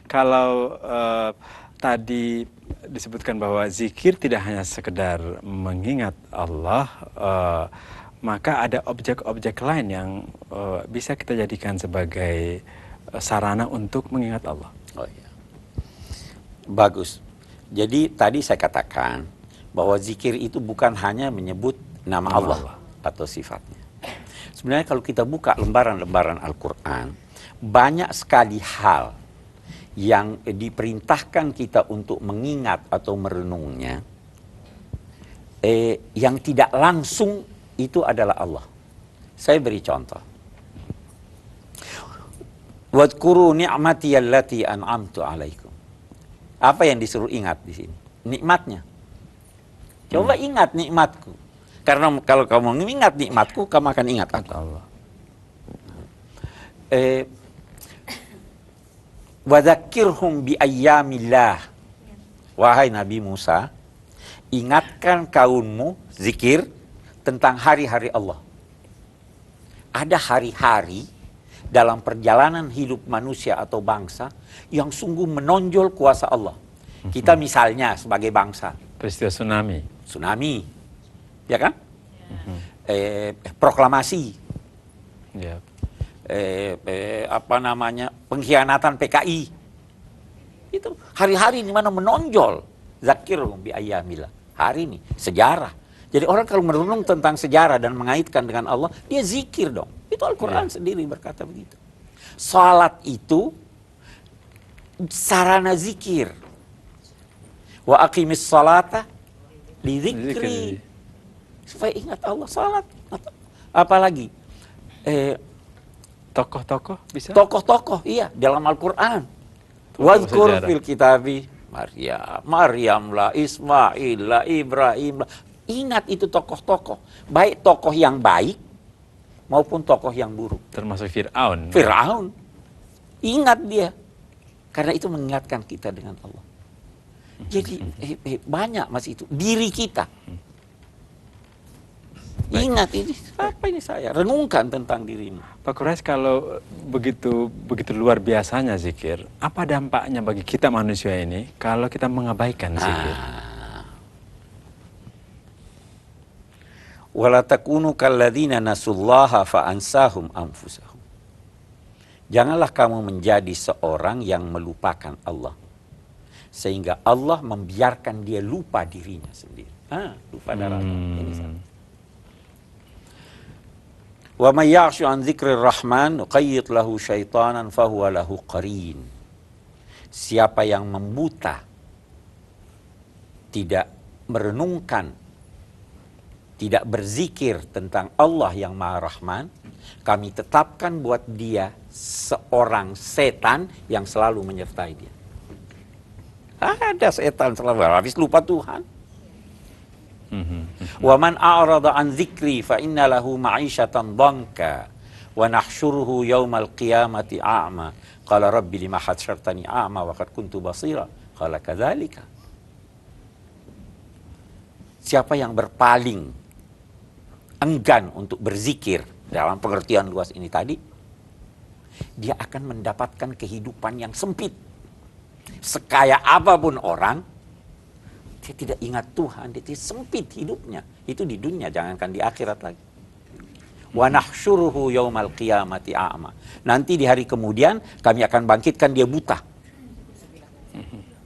Kalau tadi disebutkan bahwa zikir tidak hanya sekedar mengingat Allah, maka ada objek-objek lain yang bisa kita jadikan sebagai sarana untuk mengingat Allah. Oh iya. Bagus. Jadi tadi saya katakan bahwa zikir itu bukan hanya menyebut nama Allah atau sifatnya. Sebenarnya kalau kita buka lembaran-lembaran Al-Quran, banyak sekali hal yang diperintahkan kita untuk mengingat atau merenungnya, yang tidak langsung itu adalah Allah. Saya beri contoh. Wadhkuru ni'mati allati an'amtu alaikum. Apa yang disuruh ingat di sini? Nikmatnya. Coba ingat nikmatku. Karena kalau kamu mengingat nikmatku, kamu akan ingat aku. Allah. Wadzakirhum bi ayyamillah. Wahai Nabi Musa, ingatkan kaummu, zikir tentang hari-hari Allah. Ada hari-hari dalam perjalanan hidup manusia atau bangsa yang sungguh menonjol kuasa Allah. Kita misalnya sebagai bangsa, Peristiwa tsunami, ya kan? Proklamasi, ya. pengkhianatan PKI. Itu hari-hari di mana menonjol. Zakirhum bi ayyamillah. Hari ini sejarah. Jadi orang kalau merenung tentang sejarah dan mengaitkan dengan Allah, dia zikir dong. Itu Al-Quran sendiri berkata begitu. Salat itu sarana zikir. Wa aqimis salata li dzikri. Supaya ingat Allah, salat. Apalagi Tokoh-tokoh bisa? tokoh-tokoh, iya, dalam Al-Quran. Wadhkur fil kitabi Maryam lah, Ismail lah, Ibrahim lah. Ingat itu tokoh-tokoh. Baik tokoh yang baik maupun tokoh yang buruk. Termasuk Fir'aun. Fir'aun. Ingat dia. Karena itu mengingatkan kita dengan Allah. Jadi banyak masih itu. Diri kita. Ingat ini, apa ini saya? Renungkan tentang dirimu. Pak Quraisy, kalau begitu luar biasanya zikir, apa dampaknya bagi kita manusia ini kalau kita mengabaikan zikir? Wala takunu kalladzina nasullaha fa ansahum anfusahum. Janganlah kamu menjadi seorang yang melupakan Allah, sehingga Allah membiarkan dia lupa dirinya sendiri. Lupa darah. Ini sama. Wa may ya'shu an dzikrir rahman nuqayyid lahu syaitanan fahuwa lahu qarin. Siapa yang membuta, tidak merenungkan, tidak berzikir tentang Allah yang Maha Rahman, kami tetapkan buat dia seorang setan yang selalu menyertai dia. Ada setan selalu habis lupa Tuhan. Wa man a'rada an dzikri fa inna lahu ma'isyatan dhanka wa nahsyuruhu yaumal qiyamati a'ma qala rabbi lima hasyartani a'ma wa qad kuntu basira qala kadzalika. Siapa yang berpaling, enggan untuk berzikir dalam pengertian luas ini tadi, dia akan mendapatkan kehidupan yang sempit. Sekaya apapun orang, dia tidak ingat Tuhan, dia sempit hidupnya. Itu di dunia, jangankan di akhirat lagi. Wa nahsyuruhu yaumal qiyamati a'ma. Nanti di hari kemudian kami akan bangkitkan dia buta.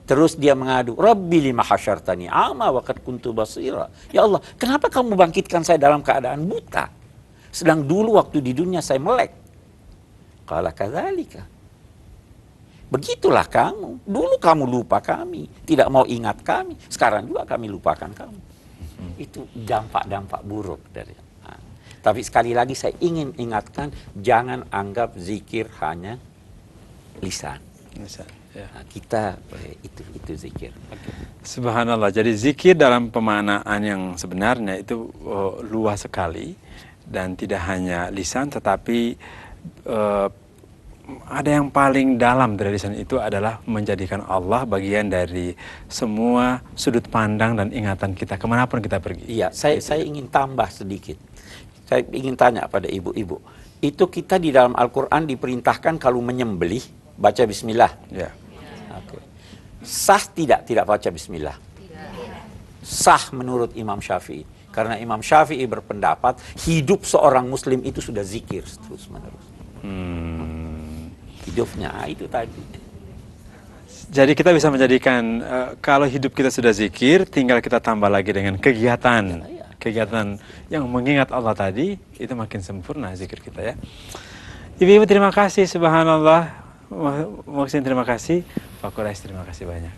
Terus dia mengadu, Rabbi lima hasyartani a'ma wa qad kuntu basira. Ya Allah, kenapa kamu bangkitkan saya dalam keadaan buta? Sedang dulu waktu di dunia saya melek. Qala kadzalika. Begitulah kamu. Dulu kamu lupa kami, tidak mau ingat kami. Sekarang juga kami lupakan kamu. Itu dampak-dampak buruk dari. Tapi sekali lagi saya ingin ingatkan, jangan anggap zikir hanya lisan. Ya. Kita itu zikir. Subhanallah. Jadi zikir dalam pemaknaan yang sebenarnya itu luas sekali dan tidak hanya lisan, tetapi ada yang paling dalam dari lisan itu adalah menjadikan Allah bagian dari semua sudut pandang dan ingatan kita kemanapun kita pergi. Iya, saya ingin tambah sedikit. Saya ingin tanya pada ibu-ibu. Itu kita di dalam Al-Quran diperintahkan kalau menyembelih, baca bismillah. Ya. Oke. Sah tidak baca bismillah? Sah menurut Imam Syafi'i. Karena Imam Syafi'i berpendapat hidup seorang muslim itu sudah zikir terus menerus. Hidupnya itu tadi. Jadi kita bisa menjadikan kalau hidup kita sudah zikir, tinggal kita tambah lagi dengan kegiatan yang mengingat Allah tadi, itu makin sempurna zikir kita ya. Ibu-ibu terima kasih, subhanallah. Muhsin terima kasih, Pak Quraisy terima kasih banyak.